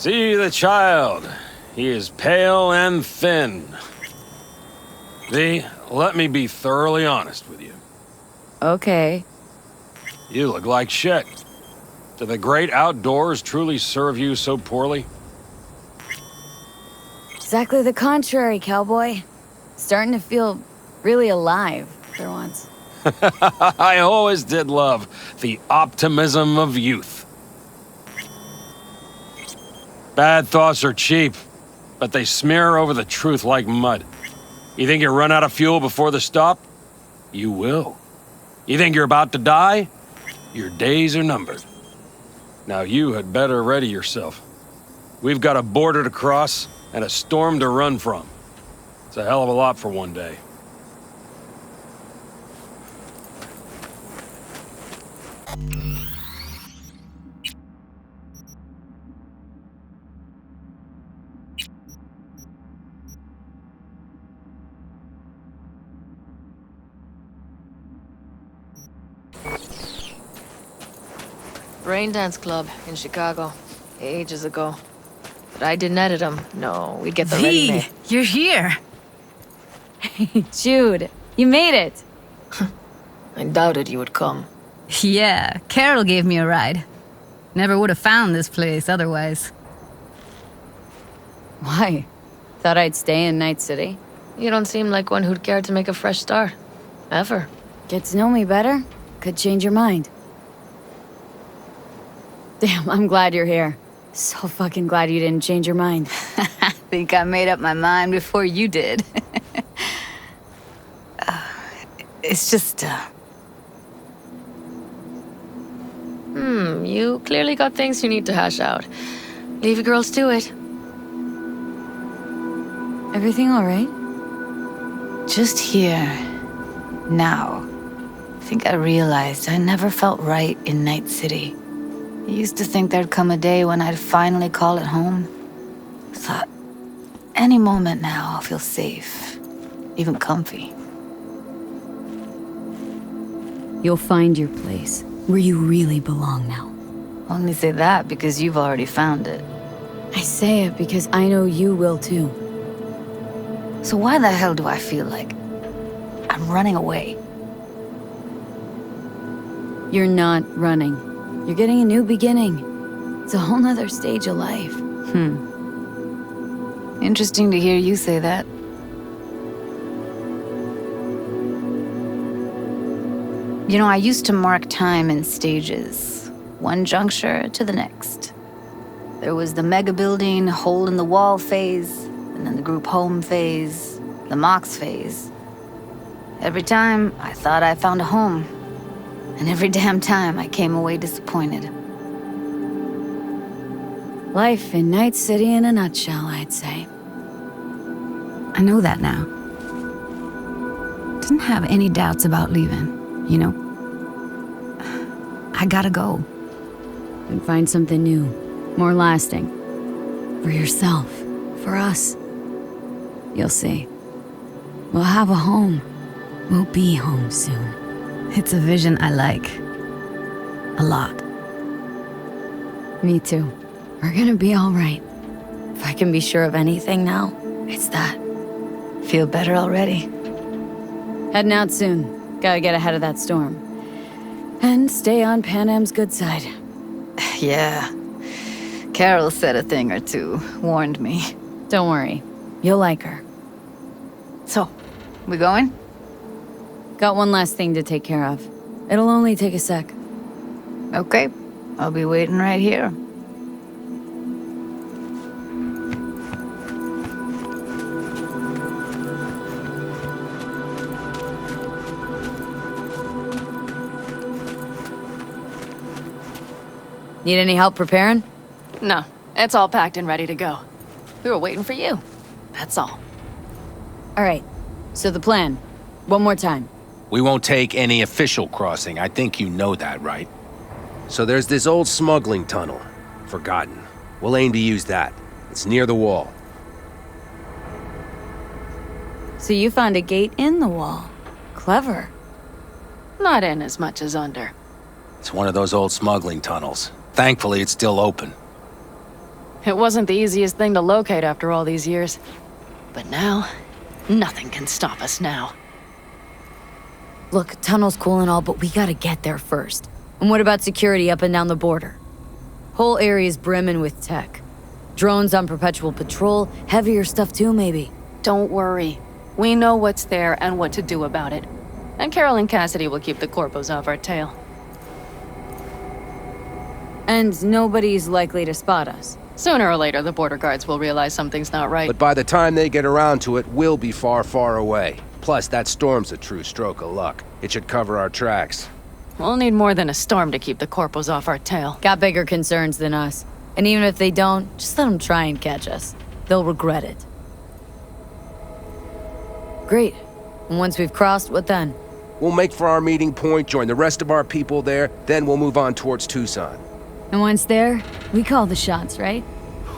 See the child. He is pale and thin. V, let me be thoroughly honest with you. Okay. You look like shit. Do the great outdoors truly serve you so poorly? Exactly the contrary, cowboy. Starting to feel really alive for once. I always did love the optimism of youth. Bad thoughts are cheap, but they smear over the truth like mud. You think you run out of fuel before the stop? You will. You think you're about to die? Your days are numbered. Now you had better ready yourself. We've got a border to cross and a storm to run from. It's a hell of a lot for one day. Rain Dance Club in Chicago, ages ago. But I didn't edit them. No, we'd get the ready-made. You're here. Jude, you made it. I doubted you would come. Yeah, Carol gave me a ride. Never would have found this place otherwise. Why? Thought I'd stay in Night City? You don't seem like one who'd care to make a fresh start. Ever. Get to know me better? Could change your mind. Damn, I'm glad you're here. So fucking glad you didn't change your mind. I think I made up my mind before you did. It's just, You clearly got things you need to hash out. Leave you girls to it. Everything all right? just here, now. I think I realized I never felt right in Night City. I used to think there'd come a day when I'd finally call it home. I thought, any moment now I'll feel safe, even comfy. You'll find your place, where you really belong now. Only say that because you've already found it. I say it because I know you will too. So why the hell do I feel like I'm running away? You're not running. You're getting a new beginning. It's a whole nother stage of life. Interesting to hear you say that. You know, I used to mark time in stages, one juncture to the next. There was the mega building, hole in the wall phase, and then the group home phase, the Mox phase. Every time, I thought I found a home. And every damn time, I came away disappointed. Life in Night City in a nutshell, I'd say. I know that now. Didn't have any doubts about leaving, you know? I gotta go. And find something new, more lasting. For yourself, for us. You'll see. We'll have a home. We'll be home soon. It's a vision I like. A lot. Me too. We're gonna be all right. If I can be sure of anything now, it's that. Feel better already. Heading out soon. Gotta get ahead of that storm. And stay on Pan Am's good side. Yeah. Carol said a thing or two, warned me. Don't worry. You'll like her. So, we going? Got one last thing to take care of. It'll only take a sec. Okay. I'll be waiting right here. Need any help preparing? No, it's all packed and ready to go. We were waiting for you. That's all. All right. So the plan. One more time. We won't take any official crossing. I think you know that, right? So there's this old smuggling tunnel. Forgotten. We'll aim to use that. It's near the wall. So you found a gate in the wall. Clever. Not in as much as under. It's one of those old smuggling tunnels. Thankfully, it's still open. It wasn't the easiest thing to locate after all these years. But now, nothing can stop us now. Look, tunnel's cool and all, but we gotta get there first. And what about security up and down the border? Whole area's brimming with tech. Drones on perpetual patrol, heavier stuff too, maybe. Don't worry. We know what's there and what to do about it. And Carol and Cassidy will keep the corpos off our tail. And nobody's likely to spot us. Sooner or later, the border guards will realize something's not right. But by the time they get around to it, we'll be far, far away. Plus, that storm's a true stroke of luck. It should cover our tracks. We'll need more than a storm to keep the corpos off our tail. Got bigger concerns than us. And even if they don't, just let them try and catch us. They'll regret it. Great. And once we've crossed, what then? We'll make for our meeting point, join the rest of our people there, then we'll move on towards Tucson. And once there, we call the shots, right?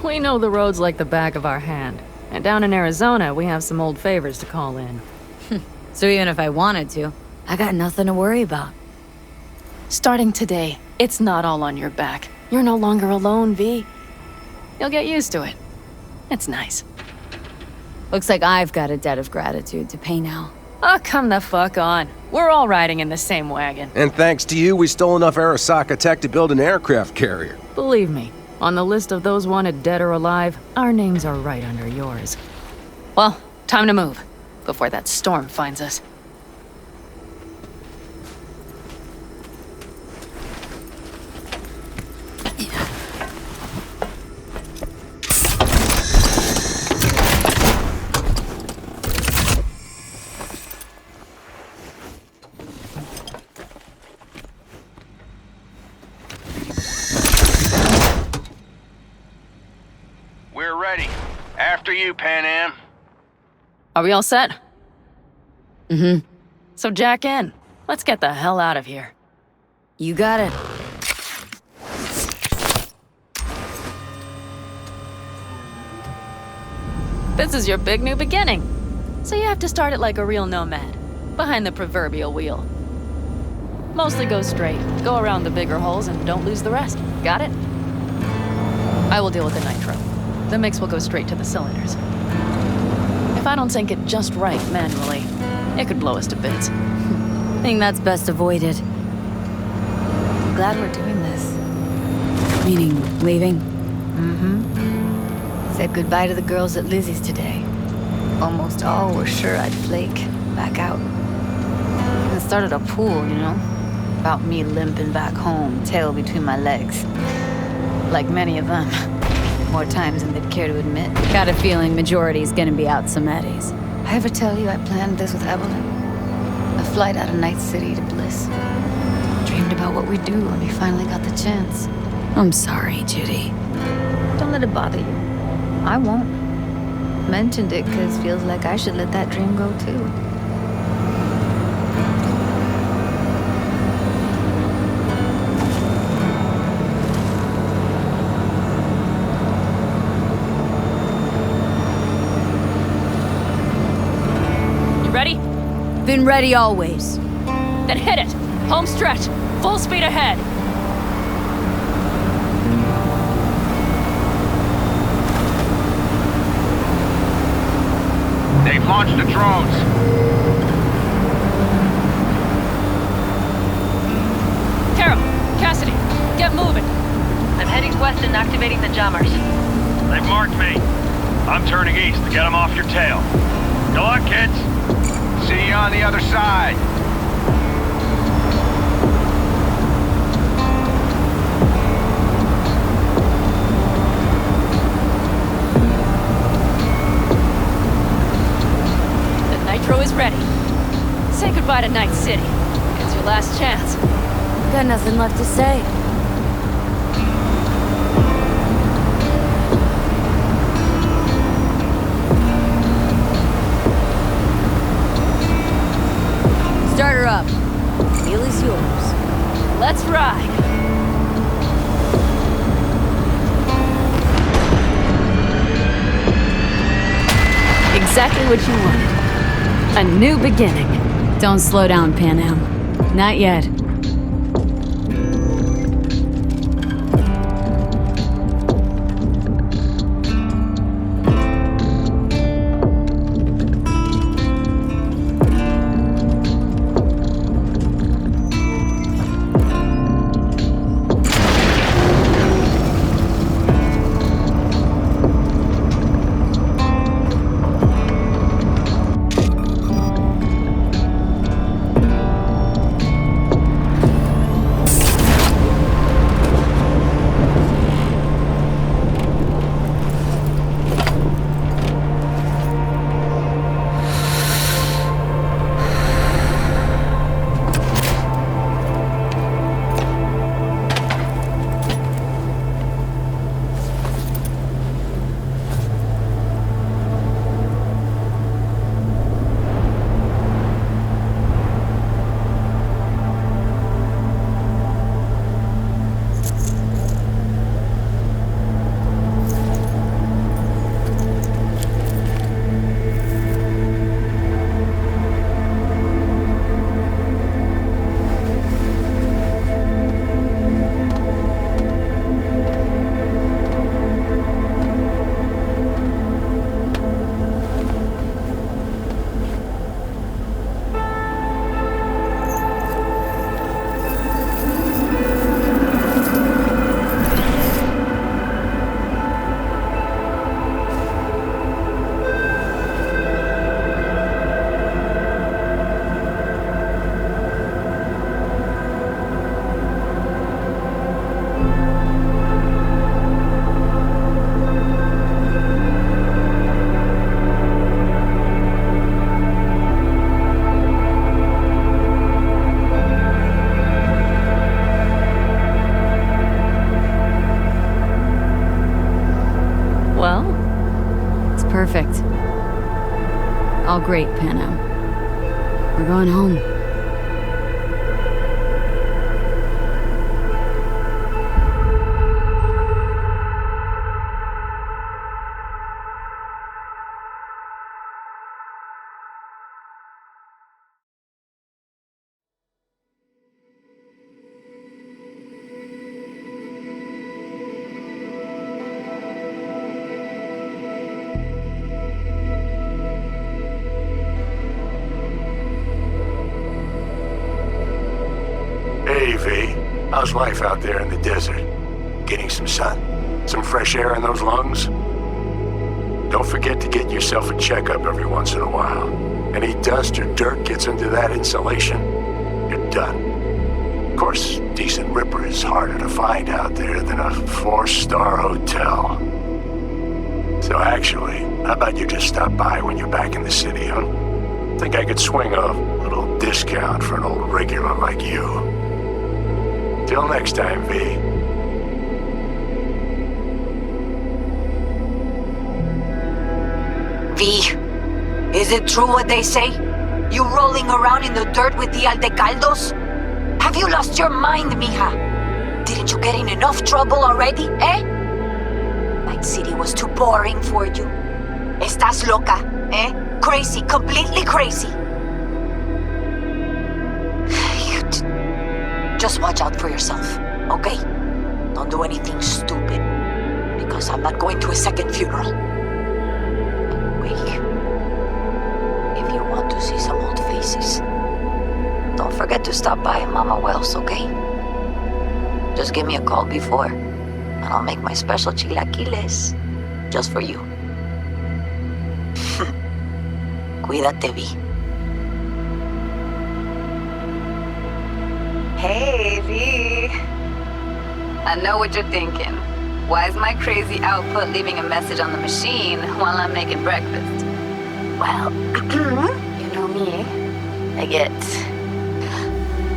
We know the roads like the back of our hand. And down in Arizona, we have some old favors to call in. So even if I wanted to, I got nothing to worry about. Starting today, it's not all on your back. You're no longer alone, V. You'll get used to it. It's nice. Looks like I've got a debt of gratitude to pay now. Oh, come the fuck on. We're all riding in the same wagon. And thanks to you, we stole enough Arasaka tech to build an aircraft carrier. Believe me, on the list of those wanted dead or alive, our names are right under yours. Well, time to move, before that storm finds us. We're ready. After you, Pan Am. Are we all set? Mm-hmm. So jack in. Let's get the hell out of here. You got it. This is your big new beginning. So you have to start it like a real nomad, behind the proverbial wheel. Mostly go straight, go around the bigger holes, and don't lose the rest. Got it? I will deal with the nitro. The mix will go straight to the cylinders. If I don't sync it just right manually, it could blow us to bits. I think that's best avoided. Glad we're doing this. Meaning, leaving? Said goodbye to the girls at Lizzie's today. Almost all were sure I'd flake, back out. Even started a pool, you know? About me limping back home, tail between my legs. Like many of them. More times than they'd care to admit. Got a feeling majority's gonna be out some eddies. I ever tell you I planned this with Evelyn? A flight out of Night City to Bliss. Dreamed about what we'd do when we finally got the chance. I'm sorry, Judy. Don't let it bother you. I won't. Mentioned it because feels like I should let that dream go too. Ready? Been ready always. Then hit it! Home stretch! Full speed ahead! They've launched the drones. Carol, Cassidy, get moving! I'm heading west and activating the jammers. They've marked me. I'm turning east to get them off your tail. Good luck, kids. See you on the other side. The nitro is ready. Say goodbye to Night City. It's your last chance. Got nothing left to say. Start her up. Wheel is yours. Let's ride. Exactly what you wanted. A new beginning. Don't slow down, Pan Am. Not yet. All great, Panam. We're going home. Hey, V. How's life out there in the desert? Getting some sun? Some fresh air in those lungs? Don't forget to get yourself a checkup every once in a while. Any dust or dirt gets into that insulation, you're done. Of course, decent ripper is harder to find out there than a 4-star hotel. So actually, how about you just stop by when you're back in the city, huh? Think I could swing a little discount for an old regular like you. Till next time, V. V, is it true what they say? You rolling around in the dirt with the Aldecaldos? Have you lost your mind, mija? Didn't you get in enough trouble already, eh? Night City was too boring for you. Estás loca, eh? Crazy, completely crazy. Just watch out for yourself, okay? Don't do anything stupid, because I'm not going to a second funeral. Wait. If you want to see some old faces, don't forget to stop by Mama Wells, okay? Just give me a call before, and I'll make my special chilaquiles just for you. Cuídate, V. Hey, V. I know what you're thinking. Why is my crazy output leaving a message on the machine while I'm making breakfast? Well, you know me. I get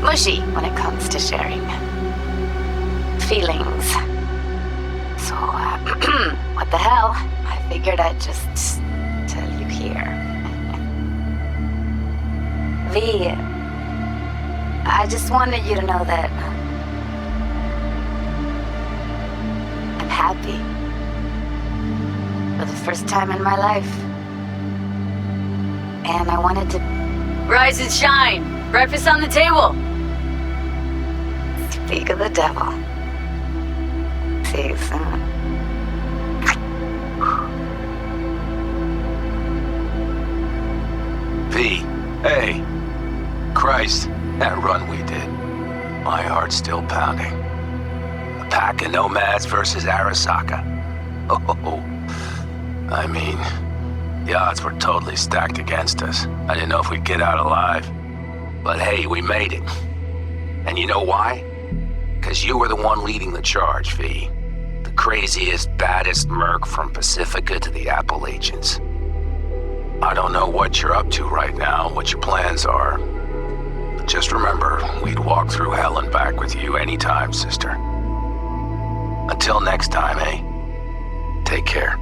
mushy when it comes to sharing feelings. So, what the hell? I figured I'd just tell you here. V, I just wanted you to know that I'm happy. For the first time in my life. And I wanted to Rise and shine! Breakfast on the table! speak of the devil. See you soon. V, hey. Christ, that run we did. My heart's still pounding. A pack of nomads versus Arasaka. Oh, I mean, the odds were totally stacked against us. I didn't know if we'd get out alive. But hey, we made it. And you know why? Because you were the one leading the charge, V. The craziest, baddest merc from Pacifica to the Appalachians. I don't know what you're up to right now, what your plans are. But just remember, we'd walk through hell and back with you anytime, sister. Until next time, eh? Take care.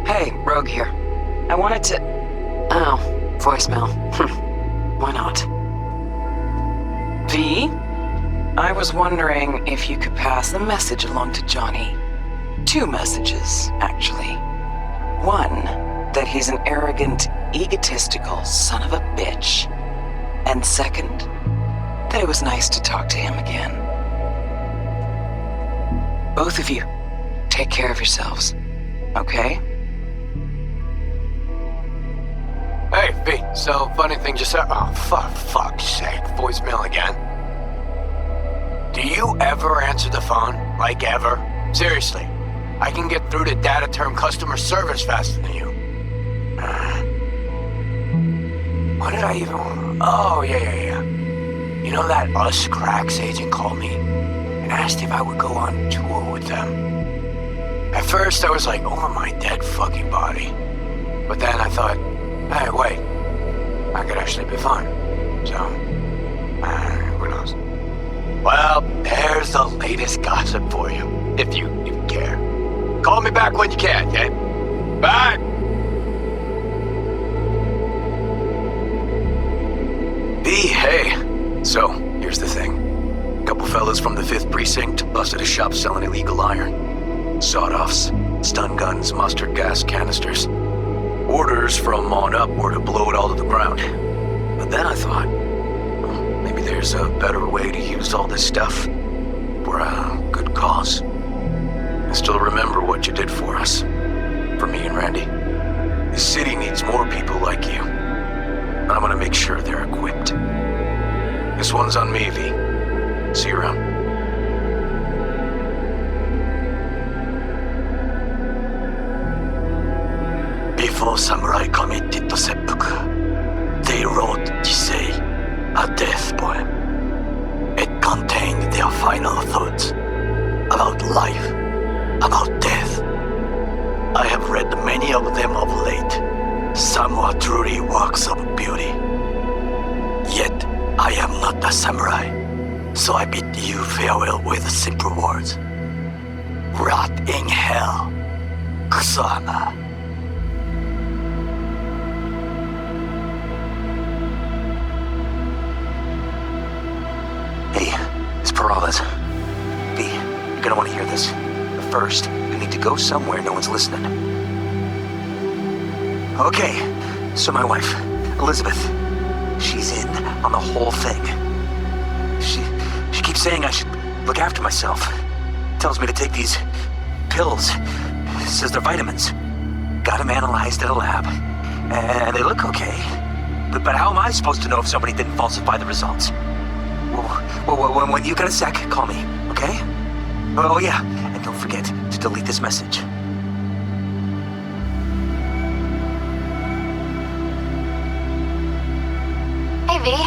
Hey, Rogue here. I wanted to... Oh, voicemail. Why not? V? I was wondering if you could pass the message along to Johnny. 2 messages, actually. One, that he's an arrogant, egotistical son of a bitch. And second, that it was nice to talk to him again. Both of you, take care of yourselves, okay? Hey, V, so funny thing just said. Oh, fuck's sake, voicemail again. Do you ever answer the phone? Like ever? Seriously, I can get through to data term customer service faster than you. What did I even... Oh, yeah. You know that Us Cracks agent called me and asked if I would go on tour with them? At first, I was like, over my dead fucking body. But then I thought, hey, wait, I could actually be fine. So, who knows? Well, there's the latest gossip for you, if you care. Call me back when you can, okay? Bye! B, hey. So, here's the thing. A couple fellas from the 5th Precinct busted a shop selling illegal iron. Sawed-offs, stun guns, mustard gas canisters. Orders from on up were to blow it all to the ground. But then I thought, maybe there's a better way to use all this stuff for a good cause. I still remember what you did for us. For me and Randy. This city needs more people like you. And I'm gonna make sure they're equipped. This one's on me, V. See you around. Before samurai committed to seppuku, they wrote Jisei, a death poem. It contained their final thoughts about life, about death. I have read many of them of late. Some are truly works of beauty. Yet, I am not a samurai, so I bid you farewell with simple words. Rot in hell, Kusama. Hey, it's Peralez. V, you're gonna want to hear this. But first, we need to go somewhere no one's listening. Okay, so my wife, Elizabeth, she's in on the whole thing. She keeps saying I should look after myself. Tells me to take these pills. Says they're vitamins. Got them analyzed at a lab. And they look okay. But how am I supposed to know if somebody didn't falsify the results? Well, when you got a sec, call me, okay? Oh yeah, and don't forget to delete this message. Hey, V.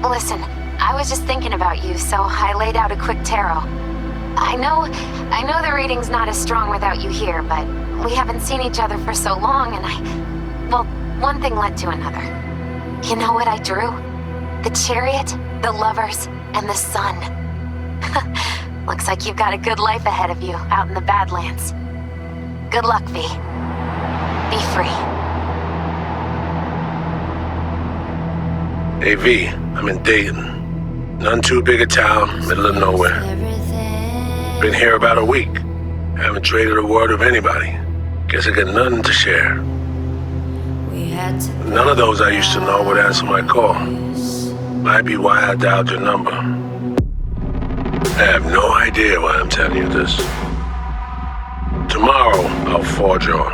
Listen, I was just thinking about you, so I laid out a quick tarot. I know the reading's not as strong without you here, but we haven't seen each other for so long, and well, one thing led to another. You know what I drew? The chariot, the lovers, and the sun. Looks like you've got a good life ahead of you out in the Badlands. Good luck, V. Be free. Hey V, I'm in Dayton. None too big a town, middle of nowhere. Been here about a week. Haven't traded a word with anybody. Guess I got nothing to share. None of those I used to know would answer my call. Might be why I dialed your number. I have no idea why I'm telling you this. Tomorrow, I'll forge on.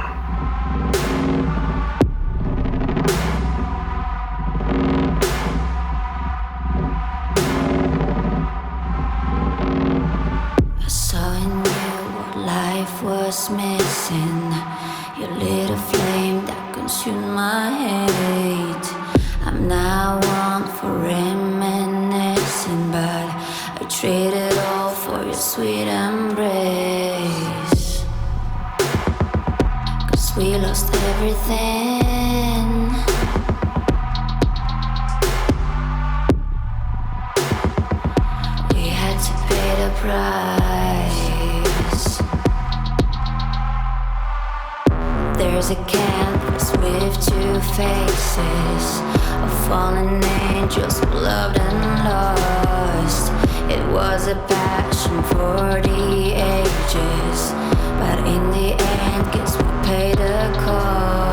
I saw in you what life was missing. You lit a flame that consumed my hate. I'm now one for reminiscing, but I traded all for your sweet embrace. 'Cause we lost everything. We had to pay the price. There's a canvas with two faces of fallen angels who loved and lost. It was a passion for the ages, but in the end, guess we paid the cost.